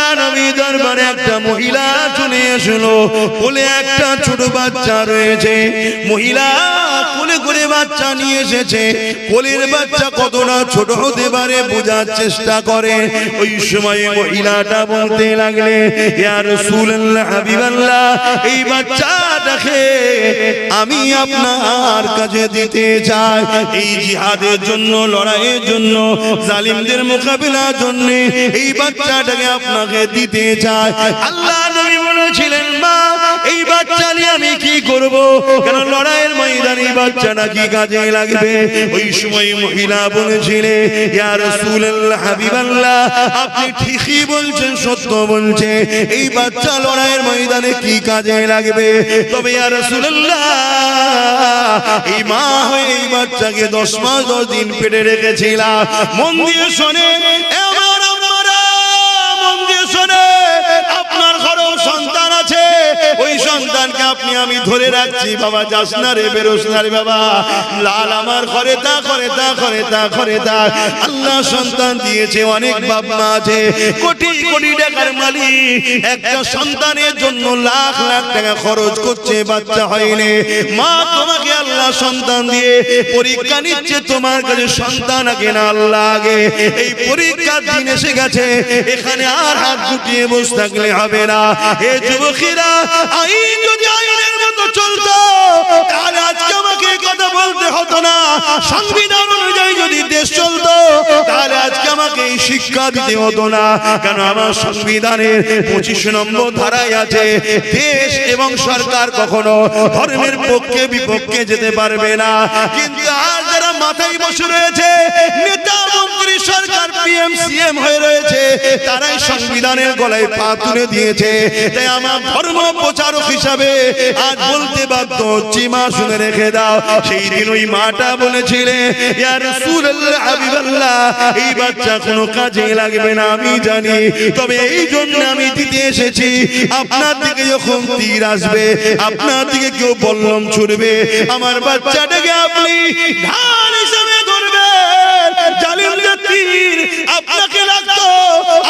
আল্লাহ নবী দরবারে একটা মহিলা চলে আসলো, কোলে একটা ছোট বাচ্চা রয়েছে। মহিলা কোলে করে বাচ্চা নিয়ে এসেছে। কোলের বাচ্চা কতটা ছোট হতে পারে বোঝার চেষ্টা করে। ওই সময় মহিলাটা বলতে লাগলে, ইয়া রাসূলুল্লাহ, হাবিবাল্লাহ, এই বাচ্চাটাকে আমি আপনার কাছে দিতে চাই। এই জিহাদের জন্য, লড়াইয়ের জন্য, জালিমদের মোকাবিলার জন্য এই বাচ্চাটাকে আপনাকে দিতে চাই। আল্লাহ নবী বলেছিলেন, মা, এই বাচ্চা নিয়ে আমি কি করব? কেন লড়াইয়ের ময়দানে এই বাচ্চাটা কি কাজে লাগবে? ওই সময় মহিলা বলেছিলেন, ইয়া রাসূলুল্লাহ, হাবিবাল্লাহ, আপনি ঠিকই বলছেন, সত্য বলছে, এই বাচ্চা লড়াইয়ের ময়দানে কি কাজে লাগবে। তবে ইয়া রাসূলুল্লাহ, এই মা হয়ে এই বাচ্চাকে 10 মাস 10 দিন পেটে রেখেছিলাম। মন দিয়ে শোনে, আমার আম্মারা, মন দিয়ে শোনে, আপনার ঘরেও সন্তান আছে, ওই সন্তানকে আপনি আমি ধরে রাখছি। বাবা যাস না রে, বেরোস না রে বাবা, লাল আমার ঘরে তা করে, তা করে, তা করে, তা। আল্লাহ সন্তান দিয়েছে, অনেক বাপ মা আছে কোটি কোটি টাকার মালিক, একটা সন্তানের জন্য লাখ লাখ টাকা খরচ করছে, বাচ্চা হয়নি। মা, তোমাকে আল্লাহ সন্তান দিয়ে পরীক্ষা নিচ্ছে, তোমার কাছে সন্তান আগে না আল্লাহ আগে? এই পরীক্ষার দিন এসে গেছে, এখানে আর হাত গুটিয়ে বসে থাকলে হবে না। এ যুবকেরা, আইন যদি আইনের মতো চলতো তাহলে আজকে আমাকে কথা বলতে হতো না। সংবিধান অনুযায়ী যদি দেশ চলতো তাহলে আজকে আমাকে এই শিক্ষা দিতে হতো না। কারণ আমার সংবিধানের 25 নম্বর ধারায় আছে, দেশ এবং সরকার কখনো ধর্মের পক্ষে বিপক্ষে যেতে পারবে না। কিন্তু আজ যারা মাথায় বসে রয়েছে, নেতা মন্ত্রী, সরকার পিএম সিএম হয়ে রয়েছে, তারাই সংবিধানের গলায় পা তুলে দিয়েছে। তাই আমার ধর্ম প্রচারক হিসাবে আজ বলতে বাধ্য হচ্ছি, মা শুনে রেখে দাও। সেই দিন ওই মাটা বলেছিলেন, ইয়া রাসূলুল্লাহ, হাবিবাল্লাহ, এই বাচ্চা কোনো কাজে লাগবে না আমি জানি, তবে এই জন্য আমি দিতে এসেছি, আপনার দিকে যখন তীর আসবে, আপনার দিকে কেউ বল্লম ছুড়বে, আমার বাচ্চাটাকে আপনি ঢাল হিসেবে ধরবেন। জালিমদের তীর আপনাকে লাগতো,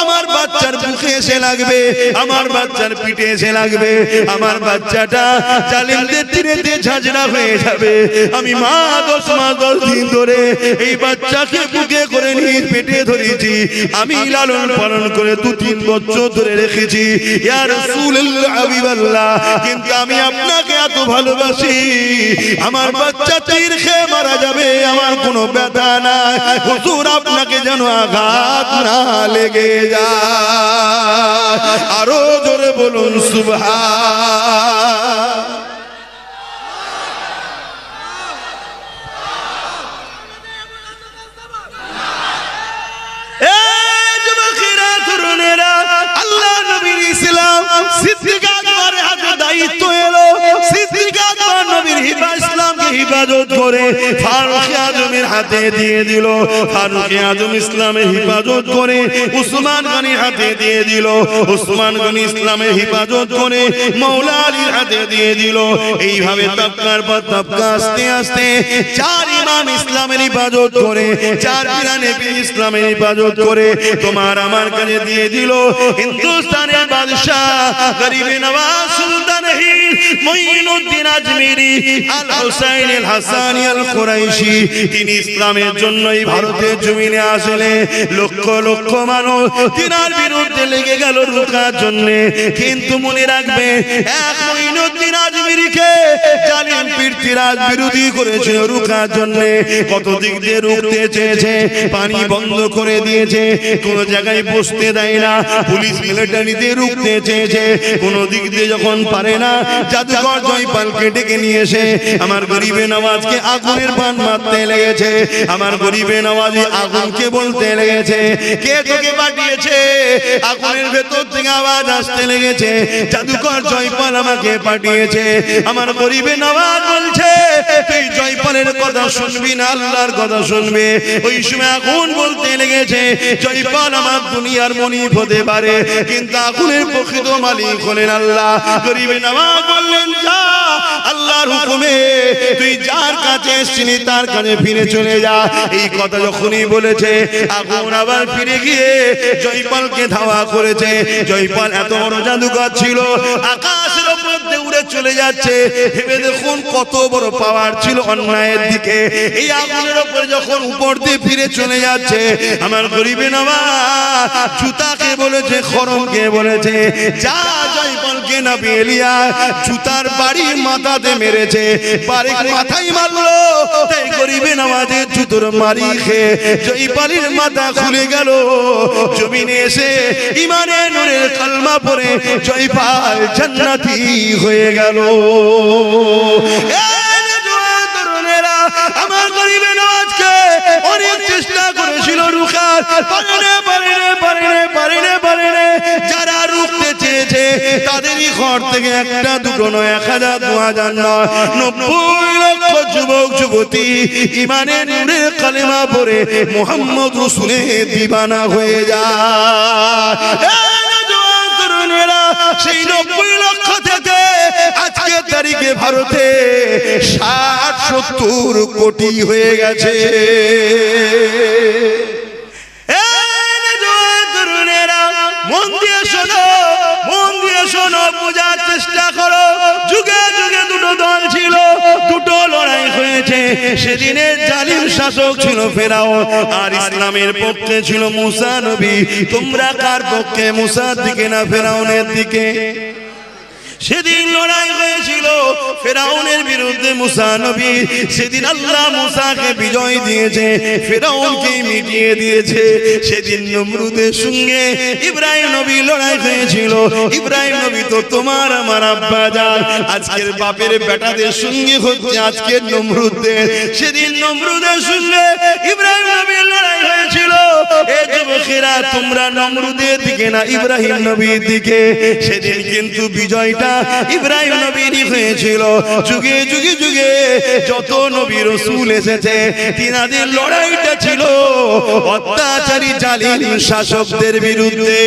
আমার বাচ্চার মুখে এসে লাগবে, আমার বাচ্চার পিঠে এসে লাগবে, আমার বাচ্চাটা জালিমদের তীরেতে ঝাঁঝরা হয়ে যাবে। আমি মা 10 মাস 10 দিন ধরে এই বাচ্চাকে বুকে করে নিয়ে পেটে ধরেছি, আমি লালন পালন করে 2-3 বছর ধরে রেখেছি। ইয়া রাসূলুল্লাহ, হাবিবাল্লাহ, কিন্তু আমি আপনাকে এত ভালোবাসি, আমার বাচ্চা তীর খেয়ে মারা যাবে, আমার কোনো ব্যথা নাই। হুজুর, আপনাকে যেন আঘাত না লেগে যায়। আরো জোরে বলুন সুবহান। আল্লাহ নবীর ইসলাম সিদ্দিক আকবরের হাতে দায়িত্ব এলো। সিদ্দিক আকবর নবীর ইসলামকে হিফাজত করে ফারুক আজমের হাতে দিয়ে দিল। ফারুক আজম ইসলামের হিফাজত করে উসমান গনির হাতে দিয়ে দিল। উসমান গনি ইসলামের হিফাজত করে মাওলা আলীর হাতে দিয়ে দিল। এইভাবে তবকার পর তবকা আস্তে আস্তে 4 ইমাম ইসলামের হিফাজত করে, 4 পিরানে ইসলামের হিফাজত করে তোমার আমার কাছে দিয়ে দিল। হিন্দুস্তানের বাদশাহ গরিবে নওয়াজ সুলতান মুঈনুদ্দিন আজমিরি আল হুসাইন আল হাসানি আল কুরাইশি, তিনি ইসলামের জন্যই ভারতের জমিনে আসলে লক্ষ লক্ষ মানুষ তিনার বিরুদ্ধে লেগে গেল রুখার জন্য। কিন্তু মনে রাখবে, এক মুঈনুদ্দিন আজমিরিকে জালিম পৃথ্বীরাজ বিরোধী করেছিল রুখার জন্য। কত দিক দিয়ে রুখতে চেয়েছে, পানি বন্ধ করে দিয়েছে, কোন জায়গায় বসতে দেয় না, পুলিশ মিলিটারিতে রুখতে চেয়েছে, কোন দিক দিয়ে যখন পারে না, জাদুকর জয়পালকে ডেকে নিয়ে এসে আমার গরিবে নওয়াজকে আগুনের বাণ মারতে লেগেছে। আমার গরিবে নওয়াজি আগুনকে বলতে লেগেছে, কে তোকে পাঠিয়েছে? আগুনের ভেতর থেকে আওয়াজ আসতে লেগেছে, জাদুকর জয়পাল আমাকে পাঠিয়েছে। আমার গরিবে নওয়াজ বলছে, তুই জয়পালের কথা শুনবি না আল্লাহর কথা শুনবি। ওই সময় আগুন বলতে লেগেছে জয়পাল আমার দুনিয়ার মনিব হতে পারে কিন্তু আগুনের প্রকৃত মালিক হলেন আল্লাহ। গরিবে নওয়াজ বললেন যা আল্লাহর হুকুমে তুই যার কাছে এসেছিলি তার কাছে ফিরে চলে যা। এই কথা যখনই বলেছে আগুন আবার ফিরে গিয়ে জয়পালকে ধাওয়া করেছে। জয়পাল এত বড় জাদুকর ছিল আকাশের উপর দিয়ে উড়ে চলে যাচ্ছে। ভেবে দেখুন কত বড় পাওয়ার ছিল অন্যায়ের দিকে। এই আগুনের উপর যখন উপর দিয়ে ফিরে চলে যাচ্ছে আমার গরিবে নওয়াজ জুতাকে বলেছে খরমকে বলেছে যা জয়পালকে নবী এলিয়া জুতার বাড়ি মাথাতে মেরেছে বারেক মাথায় মারলো তাই গরিবে নওয়াজের জুতোর মারি খেয়ে জয়পালের মাথা খুলে গেল। জমিনে এসে ইমানের নূরের কালমা পড়ে জয়পাল জান্নাতি হয়ে গেল। আমার গরিবে নওয়াজকে অনেক চেষ্টা করেছিল রুখার পারেনে যারা রুখতে চেয়েছে তাদেরই ঘর থেকে একটা দুটো নয় 1000 2000 নয় 90 লক্ষ যুবক যুবতী ইমানের নূরের কালেমা পড়ে মুহাম্মদ রাসূলের দিবানা হয়ে যায়। সেই 90 লক্ষ থেকে আজকের তারিখে ভারতে 60-70 কোটি হয়ে গেছে। মন দিয়ে শোনো বোঝার চেষ্টা করো। যুগে যুগে দুটো দল ছিল, দুটো লড়াই হয়েছে। সেদিনের জালিম শাসক ছিল ফেরাউন আর ইসলামের পক্ষে ছিল মুসা নবী। তোমরা কার পক্ষে, মুসার দিকে না ফেরাউনের দিকে? সেদিন লড়াই হয়েছিল ফেরাউনের বিরুদ্ধে মুসা নবী। সেদিন আল্লাহ মুসাকে বিজয় দিয়েছে, ফেরাউনকে মিটিয়ে দিয়েছে। সেদিন নমরুদের সঙ্গে ইব্রাহিম নবী লড়াই হয়েছিল। ইব্রাহিম নবী তো তোমার আমার আব্বা জান, আজকের বাপের বেটাদের সঙ্গে হচ্ছে আজকের নমরুদের। সেদিন নমরুদের সঙ্গে ইব্রাহিম নবীর লড়াই হয়েছিল। এ যুবকেরা তোমরা নমরুদের দিকে না ইব্রাহিম নবীর দিকে? সেদিন কিন্তু বিজয়টা ইব্রাহিম নবীরই হয়েছিল। যুগে যুগে যুগে যত নবী রাসূল এসেছে তিনাদের লড়াইটা ছিল অত্যাচারী জালিম শাসকদের বিরুদ্ধে।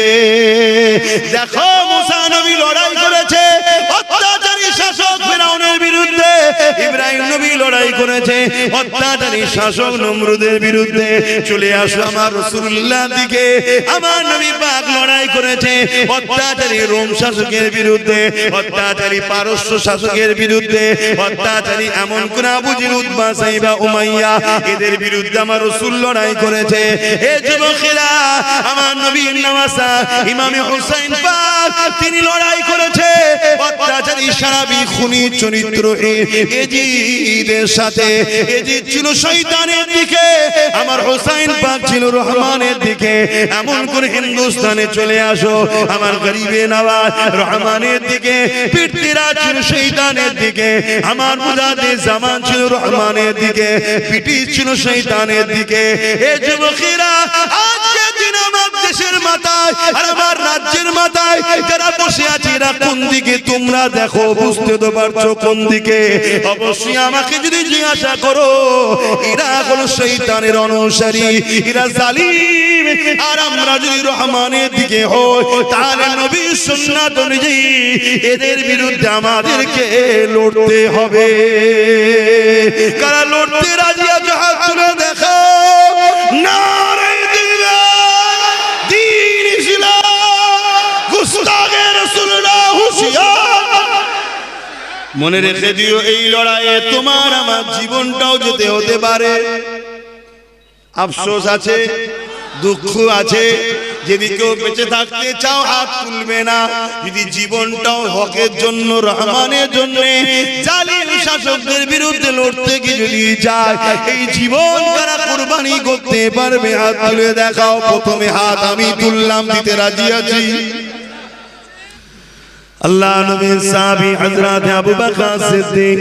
দেখো মুসা নবী লড়াই করেছে অত্যাচারী শাসক ফেরাউনের বিরুদ্ধে, ইব্রাহিম নবী লড়াই করেছে অত্যাচারী শাসক নমরুদের বিরুদ্ধে। চলে আসো আমার রাসূলুল্লাহ দিকে। আমার নবী পাক লড়াই করেছে অত্যাচারী রোম শাসকের বিরুদ্ধে, অত্যাচারী পারস্য শাসকের বিরুদ্ধে, অত্যাচারী এমন কোন আবু জিল উতবা সাইবা উমাইয়া এদের বিরুদ্ধে আমার রাসূল লড়াই করেছে। হে যুবকেরা আমার নবীর নওয়াসা ইমামে হুসাইন পাক তিনি লড়াই করেছে অত্যাচারী সারাবি খুনি চরিত্র এজিদের সাথে। এজিদ ছিল শয়তানের দিকে, আমার হুসাইন পাক ছিল রহমানের দিকে। এমন করে হিন্দুস্তানে চলে আসো আমার গরিবে নওয়াজ রহমানের দিকে, পিটিরা ছিল শয়তানের দিকে। আমার মুজাদ্দিদ জামান ছিল রহমানের দিকে, পিটি ছিল শয়তানের দিকে। এ যুবকেরা আজকে দিন আমার দেশের মাথায় আর আমার রাজ্যের মাথায় যারা বসে আছে এরা কোন দিকে তোমরা দেখো, বুঝতে তো পারছো কোন দিকে? অবশ্যই আমাকে যদি জিজ্ঞাসা করো এরা হলো শয়তানের অনুসারী, এরা জালিম। আর আমরা যদি রহমানের দিকে হই তাহলে নবীর সুন্নাত অনুযায়ী এদের বিরুদ্ধে আমাদেরকে লড়তে হবে। কারা লড়তে রাজি আছে হাত তুলে দেখো। নারে দ্বীন ইসলাম গুস্তাগে রাসূলুল্লাহ হুঁশিয়ার। মনে রেখে দিও এই লড়াইয়ে তোমার আমার জীবনটাও যেতে হতে পারে। আফসোস আছে, দুঃখ আছে। যদি কেউ বেঁচে থাকতে চাও হাত তুলবে না। যদি জীবনটাও হকের জন্য রহমানের জন্য জালিম শাসকদের বিরুদ্ধে লড়তে গিয়ে যদি যায় এই জীবন তারা কুরবানি করতে পারবে? হাত তুলে দেখাও। প্রথমে হাত আমি তুললাম, দিতে রাজি আছি? আল্লাহ নবীর সাহাবী হযরত আবু বকর সিদ্দিক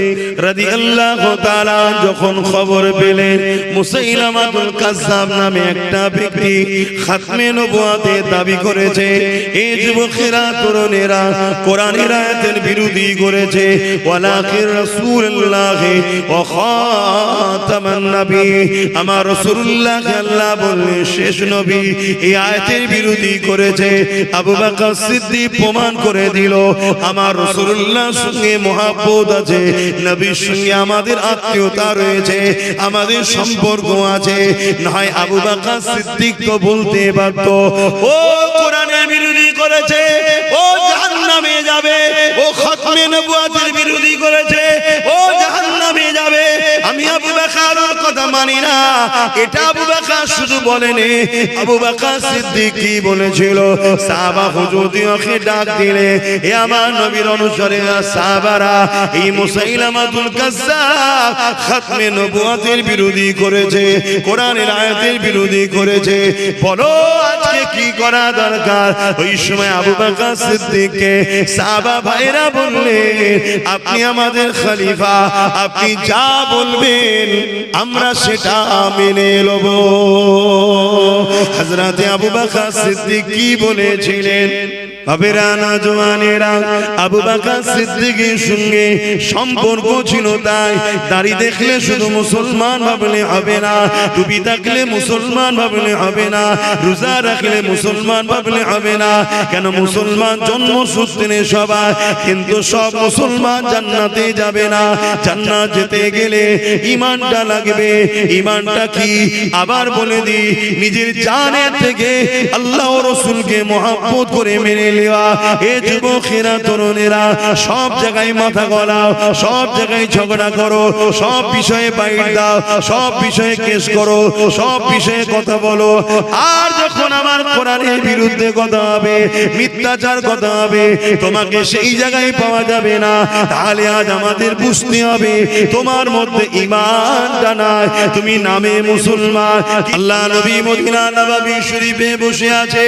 রাদিয়াল্লাহু তাআলা যখন খবর পেলেন মুসাইলামাতুল কাজ্জাব নামে একটা ব্যক্তি খাতমে নবুয়তের দাবি করেছে, এই যুবকেরা তরুণেরা কোরআনের আয়াতের বিরোধী করেছে, ওয়ালাকিন রাসূলুল্লাহ ওয়া খাতামান নবী, আমার রাসূলুল্লাহকে আল্লাহ বললেন শেষ নবী, এই আয়াতের বিরোধী করেছে। আবু বকর সিদ্দিক প্রমাণ করে দিল আমার রাসূলুল্লাহর সঙ্গে মহব্বত আছে, নবীর সঙ্গে আমাদের আত্মীয়তা রয়েছে, আমাদের সম্পর্ক আছে। নয় আবু বকর সিদ্দিক তো বলতে পারতো ও কোরআনের বিরোধী করেছে, ও জাহান্নামে যাবে, ও খাতমে নবুয়তের বিরোধী করেছে, ও জাহান্নামে যাবে, আমি আবু বকরের কথা মানি না। এটা আবু বকর শুধু বলেনি, আবু বকর সিদ্দিক কি বলেছিল, সাহাবা হুজুরকে ডাক দিলে, এ আমার নবীর অনুসারী সাহাবারা, এই মুসাইলামাতুল কাজ্জাব খাতমে নবুয়তের বিরোধী করেছে, কোরআনের আয়াতের বিরোধী করেছে, বলো আজকে কি করা দরকার। ওই সময় আবু বকর সিদ্দিককে সাহাবা ভাইরা বললেন, আপনি আমাদের খলিফা, আপনি যা বলবেন আমরা সেটা মেনে নেব। হযরত আবু বকর সিদ্দিক কি বলেছিলেন? বাবেরা নওজওয়ানেরা, আবু বকর সিদ্দিকের সঙ্গে সম্পর্ক ছিল তাই দাড়ি দেখলে শুধু মুসলমান ভাবলে হবে না, টুপি থাকলে মুসলমান ভাবলে হবে না, রোজা রাখলে মুসলমান ভাবলে হবে না। কেন মুসলমান জন্মসূত্রে সবাই, কিন্তু সব মুসলমান জান্নাতে যাবে না। জান্নাত যেতে গেলে ঈমানটা লাগবে। ঈমানটা কি? আবার বলে দি, নিজের জানের থেকে আল্লাহ ও রাসূলকে মহব্বত করে মেনে নেওয়া। এ যুবকেরা তরুণেরা সব জায়গায় মাথা গলাও, সব জায়গায় ঝগড়া করো, সব বিষয়ে বাইট দাও, সব বিষয়ে কেস করো, সব বিষয়ে কথা বলো, আর যখন আমার কোরআনের বিরুদ্ধে কথা হবে, মিথ্যাচার কথা হবে, তোমাকে সেই জায়গায় পাওয়া যাবে না। তাহলে আজ আমাদের বুঝতে হবে তোমার মধ্যে ঈমানটা নাই, তুমি নামে মুসলমান। আল্লাহ নবী মদিনা নববী শরীফে বসে আছে,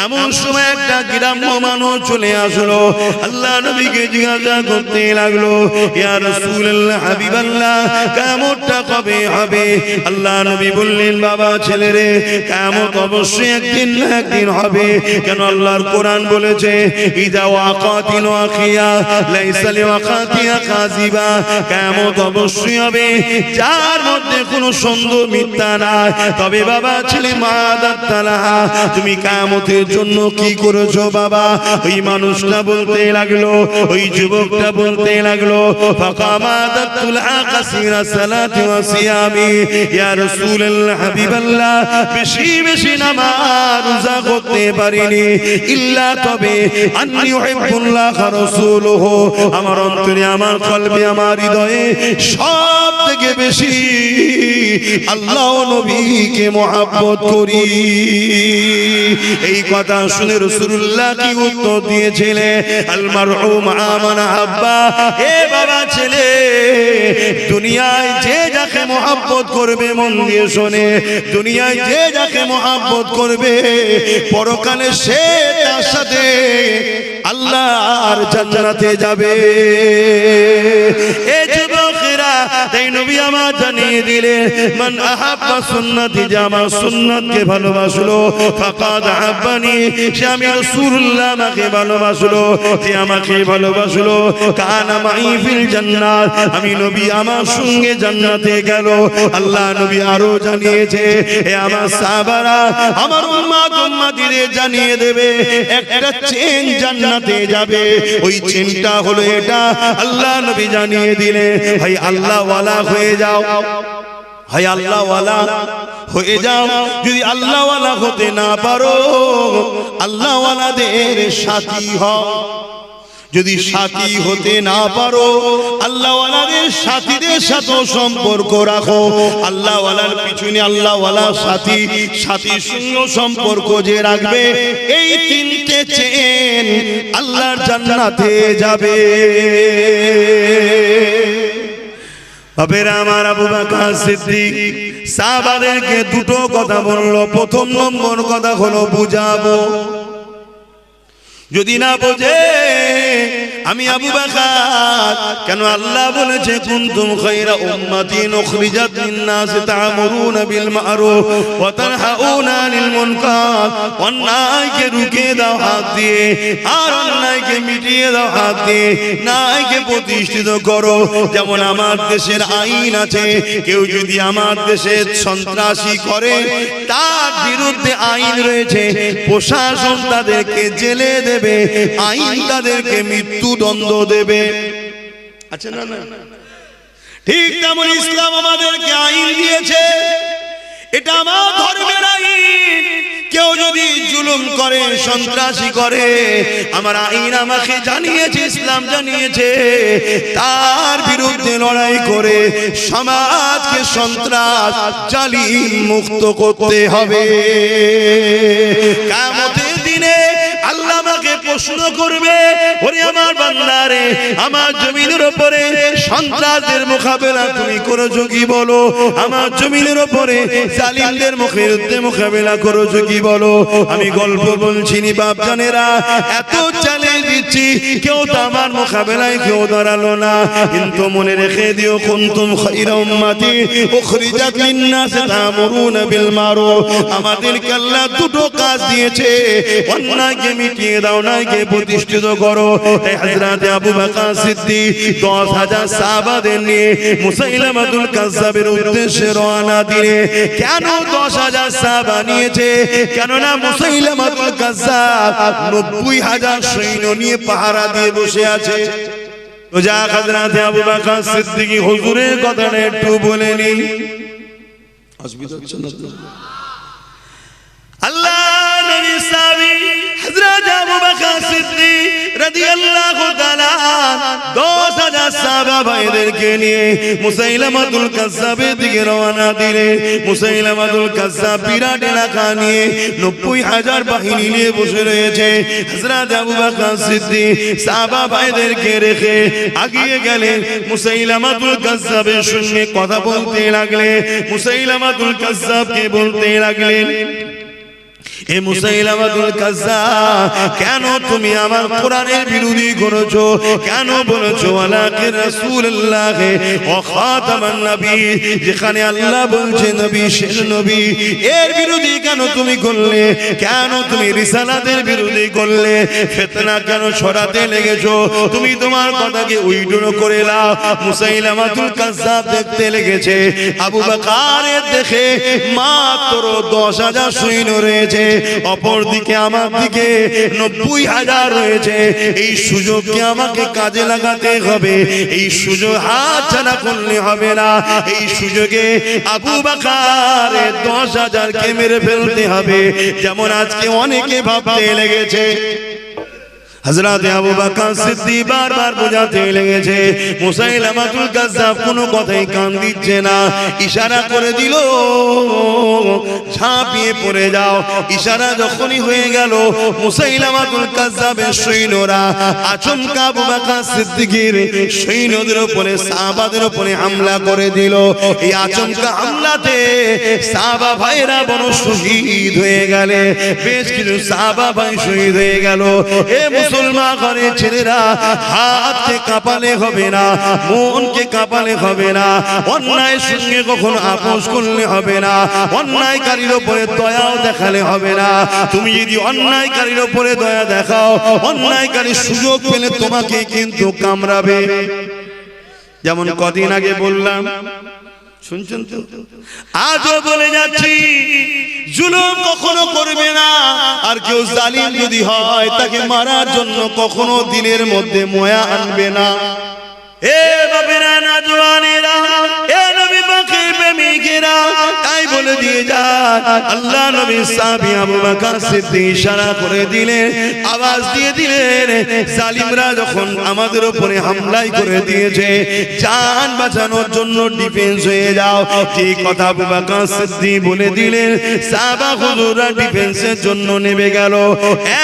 এমন সময় একটা গ্রাম্য মানুষ চলে আসলো, আল্লাহ নবীকে জিজ্ঞাসা করতে লাগলো, ইয়া রাসূলুল্লাহ হাবিবাল্লাহ, কিয়ামতটা কবে হবে? আল্লাহ নবী বললেন, বাবা ছেলেরে, কিয়ামত অবশ্যই একদিন না একদিন হবে। কেন? আল্লাহর কোরআন বলেছে, ইযা ওয়াকাতিল ওয়াকিয়া লাইসা লিওয়াকাতিহা কাযিবা, কিয়ামত অবশ্যই হবে, যার মধ্যে কোনো সন্দেহ মিথ্যা নাই। তবে বাবা ছেলে, মাদাতালাহা, তুমি কিয়ামতের জন্য কি করেছো বাবা? ওই মানুষটা বলতে লাগলো, ওই যুবকটা বলতে লাগলো, ফাকামাদাতুল আকাসিরা সালাতি ওয়া সিয়ামি, ইয়া রাসূলুল্লাহ হাবিবাল্লাহ, বেশি বেশি নামাজ রোজা করতে পারিনি, ইল্লা তবে আন্নী উহিব্বুল্লাহ ওয়া রাসূলুহু, আমার অন্তরে, আমার কলবে, আমার হৃদয়ে সব থেকে বেশি আল্লাহ ও নবীকে মহব্বত করি। এই কথা শুনে রাসূলুল্লাহ কি উত্তর দিয়েছিলেন? আল মারহুম আমান আব্বা, এ বাবা ছেলে, দুনিয়ায় যে যাকে মহব্বত করবে, মন দিয়ে শোনে, দুনিয়ায় যে যাকে মহব্বত করবে, পরকালে সে তার সাথে আল্লাহর জান্নাতে যাবে। এ যুবকেরা, তাই নবী আমার জানিয়ে দিলেন, মান আহাব্বা সুন্নতি, যে আমার সুন্নতকে ভালোবাসলো, ফাকাদ আহাব্বানি, সে আমি রাসূলুল্লাহ আমাকে ভালোবাসলো, যে আমাকে ভালোবাসলো, কানা মাই ফিল জান্নাত, আমি নবী আমার সঙ্গে জান্নাতে গেল। আল্লাহ নবী আরো জানিয়েছে, এ আমার সাহাবারা, আমার উম্মত উম্মতিদের জানিয়ে দেবে, একটা চেন জান্নাতে যাবে, ওই চেনটা হলো এটা। আল্লাহ নবী জানিয়ে দিলে, ভাই আল্লাহ ওয়ালা হয়ে যাও, হয় আল্লাহ ওয়ালা হয়ে যাও। যদি আল্লাহ ওয়ালা হতে না পারো, আল্লাহ ওয়ালাদের সাথী হও। যদি সাথী হতে না পারো, আল্লাহ ওয়ালাদের সাথীদের সাথে সম্পর্ক রাখো। আল্লাহ ওয়ালার পিছনে আল্লাহ ওয়ালা সাথী, সাথীর সঙ্গে সম্পর্ক যে রাখবে, এই তিনটে চেন আল্লাহর জান্নাতে যাবে। বাবেরা আমার, আবু বকর সিদ্দিক সাহাবাদেরকে দুটো কথা বলল। প্রথম নম্বর কথা হলো বুঝাবো, যদি না বোঝে আমি আবু বকর, কেন আল্লাহ বলেছে কুনতুম খায়রা উম্মাতিন উখরিজাত লিন-নাস তা'মুরুনা বিল মা'রুফ ওয়া তানহাউনা আনিল মুনকার। অন্যায়কে রুখে দাও হাত দিয়ে, আর অন্যায়কে মিটিয়ে দাও হাত দিয়ে, ন্যায়কে প্রতিষ্ঠিত করো। যেমন আমার দেশের আইন আছে, কেউ যদি আমার দেশে সন্ত্রাসী করে তার বিরুদ্ধে আইন রয়েছে, প্রশাসন তাদেরকে জেলে দেবে, আইন তাদেরকে মৃত্যুদণ্ড দেবে। আচ্ছা না না, ঠিক তেমন ইসলাম আমাদেরকে আইন দিয়েছে, এটা আমার ধর্মের আইন। কেউ যদি জুলুম করে, সন্ত্রাসী করে, আমার আইন আমাকে জানিয়েছে, ইসলাম জানিয়েছে, তার বিরুদ্ধে লড়াই করে সমাজকে সন্ত্রাস জালিম মুক্ত করতে হবে। কিয়ামতের দিনে আল্লাহ আমাকে প্রশ্ন করবে, ওরে আমার বান্দারে, আমার জমিনের উপরে সন্ত্রাসদের মোকাবেলা তুমি করেছো কি বলো? আমার জমিনের উপরে জালিমদের বিরুদ্ধে মোকাবেলা করেছো কি বলো? আমি গল্প বলছি নি বাপজানেরা, এত চ্যালেঞ্জ দিচ্ছি, কেউ তো আমার মোকাবেলায় কেউ দাঁড়ালো না। কিন্তু মনে রেখে দিও, কুনতুম খায়রা উম্মাতি উখরিজাত লিন-নাস তা'মুরুনা বিল মা'রুফ। আমাদেরকে আল্লাহ দুটো কাজ দিয়েছে, অন্যায়কে মিটিয়ে দাও, ন্যায়কে প্রতিষ্ঠিত করো। এই হযরত আবু বকর সিদ্দিক 10,000 সাহাবাদের নিয়ে মুসাইলামাতুল কাজ্জাবের উদ্দেশ্যে রওনা দিলে। কেন 10,000 সাহাবা নিয়েছে? কেননা মুসাইলামাতুল কাজ্জাব 90,000 সৈন্য নিয়ে পাহারা দিয়ে বসে আছে। তো যা হযরত আবু বকর সিদ্দিক হুজুরের কথাটা একটু বলে নিন। অসুবিধা হচ্ছে না তো? আল্লাহ নবী সাহাবী হযরত আবু বকর সিদ্দিক রাদিয়াল্লাহু তাআলা 10,000 সাহাবা ভাইদেরকে নিয়ে মুসাইলামাতুল কাজ্জাবের দিকে রওনা দিলে। মুসাইলামাতুল কাজ্জাব বিরাট এলাকা নিয়ে 90,000 বাহিনী নিয়ে বসে রয়েছে। হযরত আবু বকর সিদ্দিক সাহাবা ভাইদেরকে রেখে আগিয়ে গেলেন, মুসাইলামাতুল কাজ্জাবের সঙ্গে কথা বলতে লাগলেন। মুসাইলামাতুল কাজ্জাবকে বলতে লাগলেন, এ মুসাইলামাতুল কাজ্জাব, কেন তুমি আমার কোরআনের বিরোধী করেছো? কেন বলেছো ওয়ালাকিন রাসূলুল্লাহ ওয়া খাতামান নবী, যেখানে আল্লাহ বলছে নবী শেষ নবী, এর বিরোধী কেন তুমি করলে? কেন তুমি রিসালাতের বিরোধী করলে? ফিতনা কেন ছড়াতে লেগেছো? তুমি তোমার কথাকে উইড্রো করে নাও। মুসাইলামাতুল কাজ্জাব দেখতে লেগেছে আবু বকরের দেখে মাত্র 10,000 সৈন্য রয়েছে, অপরদিকে আমার দিকে 90,000 রয়েছে। এই সুযোগকে আমাকে কাজে লাগাতে হবে, এই সুযোগ হাতছাড়া করলে হবে না। এই সুযোগে আবু বকরের 10,000কে মেরে ফেলতে হবে, যেমন আজকে অনেকে ভাবতে লেগেছে। হযরত আবু বকর সিদ্দিক বারবার বোঝাতে লেগেছে, মুসাইলামাতুল কাজ্জাব কোনো কথাই কান দিচ্ছে না। ইশারা করে দিল, ঝাঁপিয়ে পড়ে যাও। ইশারা যখনই হয়ে গেল, মুসাইলামাতুল কাজ্জাবের সৈন্যরা আচমকা আবু বকর সিদ্দিকের সৈন্যদের উপরে, সাহাবাদের উপরে হামলা করে দিল। এই আচমকা হামলাতে সাহাবা ভাইরা বড় শহীদ হয়ে গেলে, বেশ কিছু সাহাবা ভাই শহীদ হয়ে গেল। এ মুসলমান ঘরের ছেলেরা, হাতকে কাঁপালে হবে না, মনকে কাঁপালে হবে না, অন্যায়ের সঙ্গে কখনো আপোষ করলে হবে না, অন্যায়কারীর উপরে দয়াও দেখালে হবে না। তুমি যদি অন্যায়কারীর উপরে দয়া দেখাও, অন্যায়কারীর সুযোগ পেলে তোমাকে কিন্তু কামড়াবে। যেমন কদিন আগে বললাম, শুনছেন তো? আজও বলে যাচ্ছি, জুলুম কখনো করবে না। আর কেউ জালিম যদি হয়, তাকে মারার জন্য কখনো দিলের মধ্যে মায়া আনবে না। এ বাবেরা, নওজওয়ানেরা, এ নবী পাকের প্রেমিকেরা, তাই বলে দিয়ে যায়, আল্লাহ নবী সাহাবী আবু বকর সিদ্দিক ইশারা করে দিলেন, আওয়াজ দিয়ে দিলেন, জালিমরা যখন আমাদের উপরে হামলাই করে দিয়েছে, জান বাঁচানোর জন্য ডিফেন্স হয়ে যাও। ঠিক কথা আবু বকর সিদ্দিক বলে দিলেন। সাহাবা হুজুররা ডিফেন্সের জন্য নেমে গেল।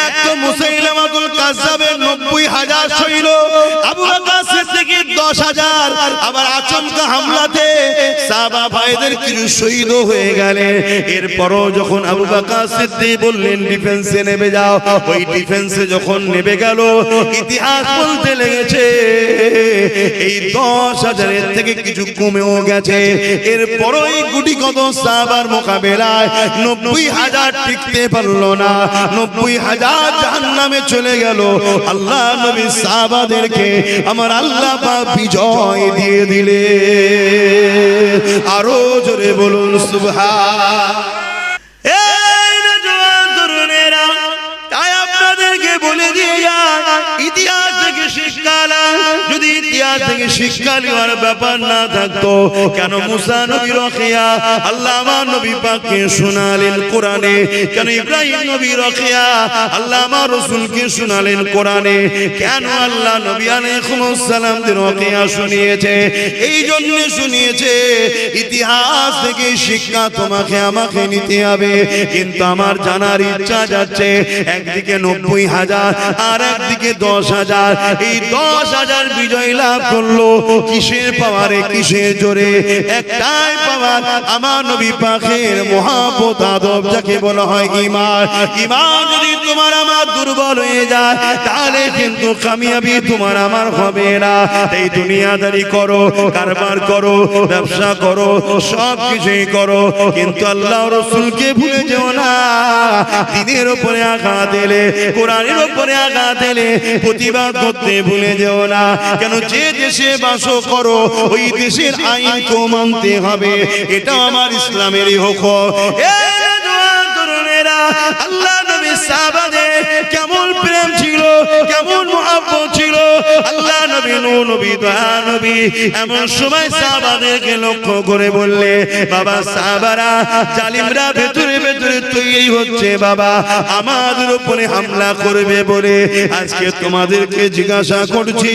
এক তো মুসাইলামাতুল কাজ্জাবের 90,000 সৈন্য, আবু বকর সিদ্দিকের 10,000, আবার আচমকা হামলাতে সাহাবা ভাইদের কিছু শহীদ হয়ে গেলেন। এরপরও যখন আবু বকর সিদ্দিক বললেন ডিফেন্সে নেমে যাও, ওই ডিফেন্সে যখন নেমে গেল, ইতিহাস বলতে লেগেছে এই 10,000-এর থেকে কিছু কমেও গেছে। এরপরও এই গুটি কত সাহাবার মোকাবেলায় 90,000 টিকতে পারল না, 90,000 জাহান্নামে চলে গেল। আল্লাহ নবী সাহাবাদেরকে আমার আল্লাহ পাক বিজয় দিয়ে দিলে। আরো জোরে বলুন সুবহান। এই নওজোয়ান তরুণেরা, তাই আপনাদেরকে বলে দিয়ে যায়, ইতিহাস থেকে শিক্ষা নাও। যদি ইতিহাস থেকে শিক্ষা নেওয়ার ব্যাপার না থাকতো, কেন মুসা নবী রখিয়া আল্লাহ আমার নবী পাককে শোনালেন কোরআনে? কেন ইব্রাহিম নবী রখিয়া আল্লাহ আমার রাসূলকে শোনালেন কোরআনে? কেন আল্লাহ নবী আলাইহিস সালামদের রখিয়া শুনিয়েছে? এই জন্য শুনিয়েছে, ইতিহাস থেকে শিক্ষা তোমাকে আমাকে নিতে হবে। কিন্তু আমার জানার ইচ্ছা যাচ্ছে, একদিকে 90,000 আর একদিকে 10,000। এই 10,000 বিজয় লাভ করলো কিসের পাওয়ারে, কিসের জোরে? একটাই পাওয়ার, আমার নবী পাকের মহব্বত আদব, যাকে বলা হয় ঈমান। ঈমান যদি তোমার আমার দুর্বল হয়ে যায়, তাহলে কিন্তু কামিয়াবি তোমার আমার হবে না। এই দুনিয়াদারি করো, কারবার করো, ব্যবসা করো, সব কিছুই করো, কিন্তু আল্লাহ রাসূলকে ভুলে যেও না। দ্বীনের উপরে আঘাত দিলে, কোরআনের উপরে আঘাত দিলে প্রতিবাদ করতে ভুলে যেও না। কেন যে দেশে বাস করো, ওই দেশের আইনকে মানতে হবে, এটা আমার ইসলামেরই হুকুম। এই জওয়ান তরুণেরা, আল্লাহ নবী সাহাবাদের কেমন প্রেম ছিল, কেমন মহব্বত ছিল। আল্লাহ নবী, নূর নবী, দয়া নবী এমন সময় সাহাবাদেরকে লক্ষ্য করে বললে, বাবা সাহাবারা, জালিমরা ভেতরে ভেতরে তৈরি হচ্ছে বাবা, আমাদের উপরে হামলা করবে বলে। আজকে তোমাদেরকে জিজ্ঞাসা করছি,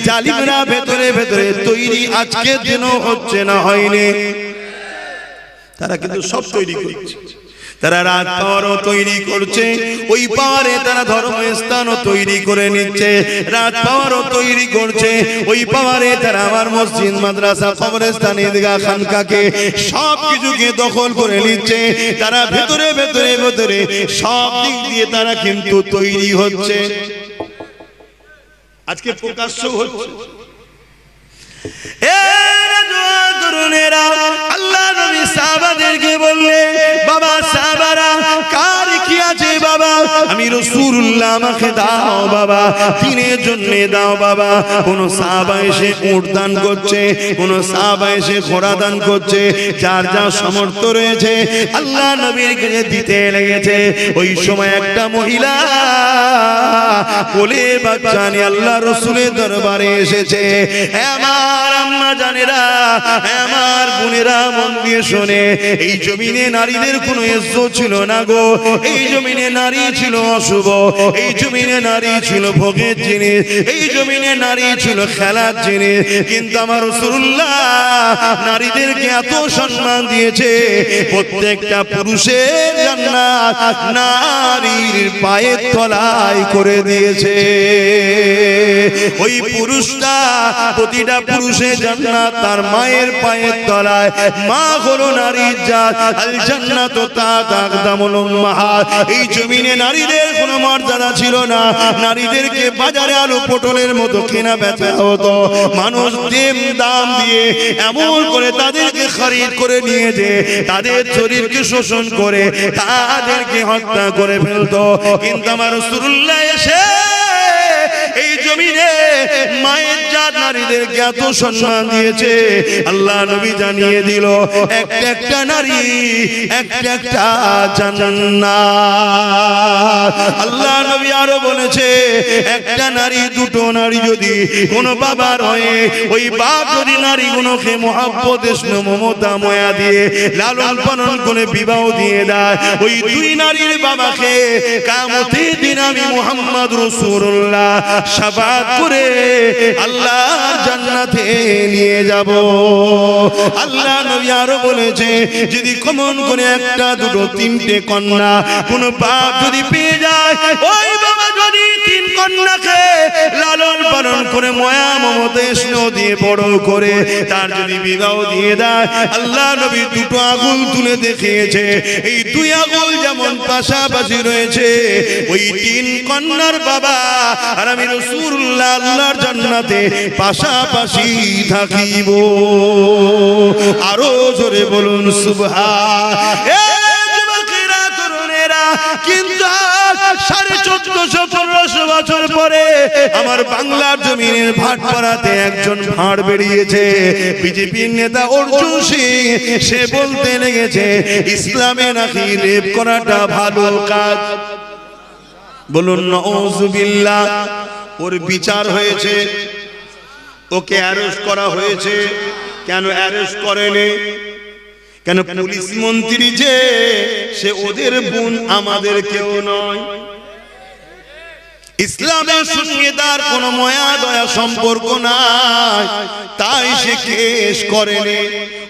জালিমরা ভেতরে ভেতরে তৈরি আজকের দিনও হচ্ছে না হয়নি? তারা কিন্তু সব তৈরি করছে। তারা রাত পাওয়ারও তৈরি করছে, ওই পাওয়ারে তারা ধর্মস্থানও তৈরি করে নিচ্ছে। রাত পাওয়ারও তৈরি করছে, ওই পাওয়ারে তারা আমার মসজিদ, মাদ্রাসা, কবরস্থান, ঈদগাহ, খানকাকে সব কিছুকে দখল করে নিচ্ছে। তারা ভেতরে ভেতরে ভেতরে সব দিক দিয়ে তারা কিন্তু তৈরি হচ্ছে। আজকে প্রকাশ্য হচ্ছে। আল্লাহ নবী সাহাবাদেরকে বললে, বাবা সাহাবারা, কার কি আছে বাবা? আমি রাসূলুল্লাহ, আমাকে দাও বাবা, দ্বীনের জন্য দাও বাবা। কোন সাহাবা এসে উট দান করছে, কোন সাহাবা এসে ঘোড়া দান করছে, যার যা সামর্থ্য রয়েছে আল্লাহ নবীর কাছে দিতে লেগেছে। ওই সময় একটা মহিলা কোলে বাচ্চা নিয়ে আল্লাহ রাসূলের দরবারে এসেছে। আমার আম্মা জানেরা, আমার বোনেরা, মন দিয়ে শোনে, এই জমিনে নারীদের কোনো ইজ্জত ছিল না গো। এই জমিনে নারী ছিল অশুভ, এই জমিনে নারী ছিল ভোগের জিনিস, এই জমিনে নারী ছিল খেলার জিনিস। কিন্তু আমার রাসূলুল্লাহ নারীদেরকে এত সম্মান দিয়েছে, প্রত্যেকটা পুরুষের জান্নাত নারীর পায়ের তলায় করে দিয়েছে। ওই পুরুষটা, প্রতিটা পুরুষের জান্নাত তার মায়ের পায়ের তলায়। মা হলো নারীর জাত, আল জান্নাতু তাহতা আকদামুল উম্মাহাত। এই জমিনে নারীদের কোনো মর্যাদা ছিল না। নারীদেরকে বাজারে আলু পটলের মতো কেনা বেচা হতো। মানুষ দাম দিয়ে এমন করে তাদেরকে খরিদ করে নিয়ে যে তাদের শরীরকে শোষণ করে তাদেরকে হত্যা করে ফেলতো। কিন্তু আমার রাসূলুল্লাহ এসে এই জমিনে মায়ের জাত নারীদেরকে এত সম্মান দিয়েছে। আল্লাহ নবী জানিয়ে দিল, একটা একটা নারী একটা একটা জান্নাত। আল্লাহ নবী আরো বলেছে, একটা নারী, দুটো নারী যদি কোনো বাবার হয়ে, ওই বাপ যদি নারীগুলোকে মহব্বত, স্নেহ, মমতা, মায়া দিয়ে লালন পালন করে বিবাহ দিয়ে দেয়, ওই দুই নারীর বাবাকে কিয়ামতের দিন আমি মুহাম্মদ রাসূলুল্লাহ শাফাআত করে আল্লাহর জান্নাতে নিয়ে যাব। আল্লাহ নবী আরো বলেছে, যদি কমন করে একটা, দুটো, তিনটে কন্যা কোন বাপ যদি পেয়ে যায়, ওই বাবা যদি তিন কন্যাকে লালন পালন করে মায়া মমতা স্নেহ দিয়ে বড় করে তার যদি বিবাহ দিয়ে দেয়, আল্লাহ নবী দুটো আঙুল তুলে দেখিয়েছে, এই দুই আঙুল যেমন পাশাপাশি রয়েছে, ওই তিন কন্যার বাবা আর আমি রাসূলুল্লাহ আল্লাহর জান্নাতে পাশাপাশি থাকিব। আরো জোরে বলুন সুবহান। কিন্তু 1450-1500 বছর পরে আমার বাংলার জমিনের ভাটপাড়াতে একজন ভাঁড় বেরিয়েছে, বিজেপির নেতা অর্জুন সিং, সে বলতে লেগেছে ইসলামে নাকি রেপ করাটা ভালো কাজ। বলুন নাউযুবিল্লাহ। ওর বিচার হয়েছে, ওকে অ্যারেস্ট করা হয়েছে। কেন অ্যারেস্ট করেনি? কেন? পুলিশ মন্ত্রী যে, সে ওদের বোন, আমাদের কেউ নয়। ইসলামের সঙ্গে তার কোনো মায়া দয়া সম্পর্ক নাই, তাই সে কেস করেনি।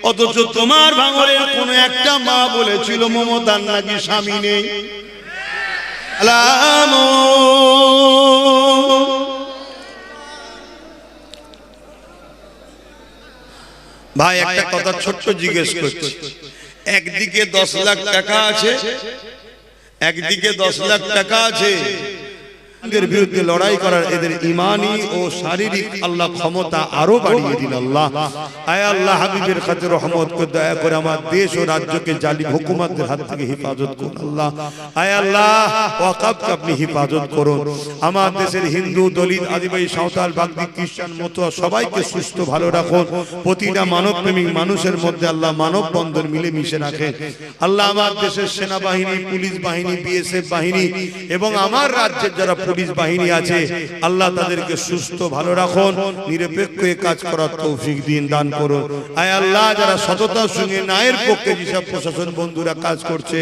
অথচ তোমার ভাঙরের কোনো একটা মা বলেছিল মমতার নাকি স্বামী নেই। ভাই একটা কথা ছোট্ট জিজ্ঞেস করছি, একদিকে 10 লাখ টাকা আছে, একদিকে 10 লাখ টাকা আছে, এদের বিরুদ্ধে লড়াই করার এদের ইমানি ও শারীরিক আল্লাহ ক্ষমতা আরো বাড়িয়ে দিন। আল্লাহ, আয় আল্লাহ, হাবিবের খাতির রহমত করে দয়া করে আমার দেশ ও রাজ্যকে জালিম হুকুমতদের হাত থেকে হেফাজত করুন। আল্লাহ, আয় আল্লাহ, ওয়াকফকে আপনি হেফাজত করুন। আমার দেশের হিন্দু, দলিত, আদিবাসী, সাঁওতাল, বাগদি, খ্রিস্টান, মতুয়া সবাইকে সুস্থ ভালো রাখুন। প্রতিটা মানবপ্রেমিক মানুষের মধ্যে আল্লাহ মানব বন্ধন মিলে মিশে রাখেন। আল্লাহ, আমার দেশের সেনাবাহিনী, পুলিশ বাহিনী, বিএসএফ বাহিনী এবং আমার রাজ্যের যারা পুলিশ বাহিনী আছে, আল্লাহ তাদেরকে সুস্থ ভালো রাখুন, নিরপেক্ষ কাজ করার তৌফিক দিন, দান করুন। আয় আল্লাহ, যারা সততার সঙ্গে ন্যায়ের পক্ষে যেসব প্রশাসন বন্ধুরা কাজ করছে,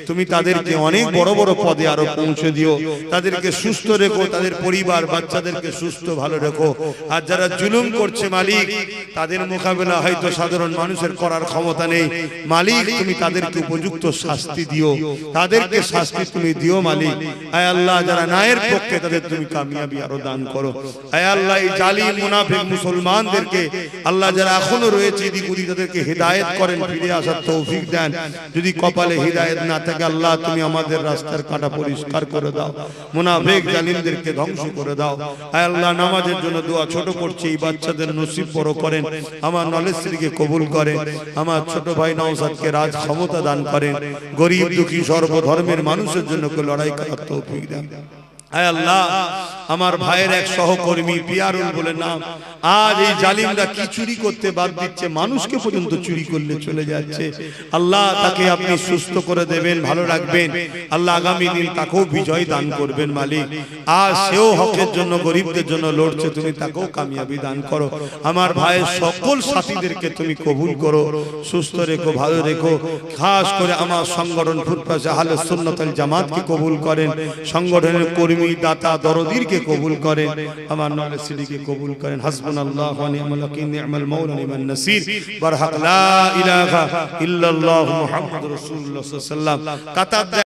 তুমি তাদেরকে অনেক বড় বড় পদে আরো পৌঁছে দিও, তাদেরকে সুস্থ রেখো, তাদের পরিবার বাচ্চাদেরকে সুস্থ ভালো রেখো। আর যারা জুলুম করছে মালিক, তাদের মোকাবেলা হয়তো সাধারণ মানুষের করার ক্ষমতা নেই, মালিক তুমি তাদেরকে উপযুক্ত শাস্তি দিও, তাদেরকে শাস্তি তুমি দিও মালিক। আয় আল্লাহ, যারা ন্যায়ের পক্ষে তাদের তুমি কামিয়াবি আরো দান করো। আয় আল্লাহ, এই জালিম মুনাফিক মুসলমানদেরকে আল্লাহ যারা এখনো রয়েছে এদিক ওদিক, তাদেরকে হিদায়াত করেন, ফিরে আসার তৌফিক দেন। যদি কপালে হিদায়াত না থাকে আল্লাহ তুমি আমাদের রাস্তার কাঁটা পরিষ্কার করে দাও, মুনাফিক জালিমদেরকে ধ্বংস করে দাও। আয় আল্লাহ, নামাজের জন্য দোয়া ছোট করছি, এই বাচ্চাদের নসিব বড় করেন, আমার নলেজ শ্রীকে কবুল করেন, আমার ছোট ভাই নওশাদকে রাজ ক্ষমতা দান করেন, গরিব দুঃখী সর্বধর্মের মানুষের জন্য লড়াই করার তৌফিক দেন। আয় আল্লাহ, আমার ভাইয়ের এক সহকর্মী পিয়ারুল বলে নাম, আজ এই জালিমরা কি চুরি করতে বাদ দিচ্ছে, মানুষকে পর্যন্ত চুরি করলে চলে যাচ্ছে। আল্লাহ, তাকে আপনি সুস্থ করে দেবেন, ভালো রাখবেন। আল্লাহ, আগামী দিন তাকেও বিজয় দান করবেন মালিক। আর সেও হকের জন্য, গরিবদের জন্য লড়ছে, তুমি তাকেও কামিয়াবি দান করো। আমার ভাইয়ের সকল সাথীদেরকে তুমি কবুল করো, সুস্থ রেখো, ভালো রেখো। খাস করে আমার সংগঠন ফুটপাশে আহলে সুন্নাত ওয়াল জামাতকে কবুল করেন, সংগঠনের কর্মী, দাতা, দরদিরকে কবুল করেন, আমার নলেজ শ্রীকে কবুল করেন। হাসবুনাল্লাহু ওয়া নি'মাল ওয়াকিল, নি'মাল মাওলা নি'মান নাসির। বারহাক লা ইলাহা ইল্লাল্লাহু মুহাম্মাদুর রাসূলুল্লাহ সাল্লাল্লাহু আলাইহি ওয়াসাল্লাম।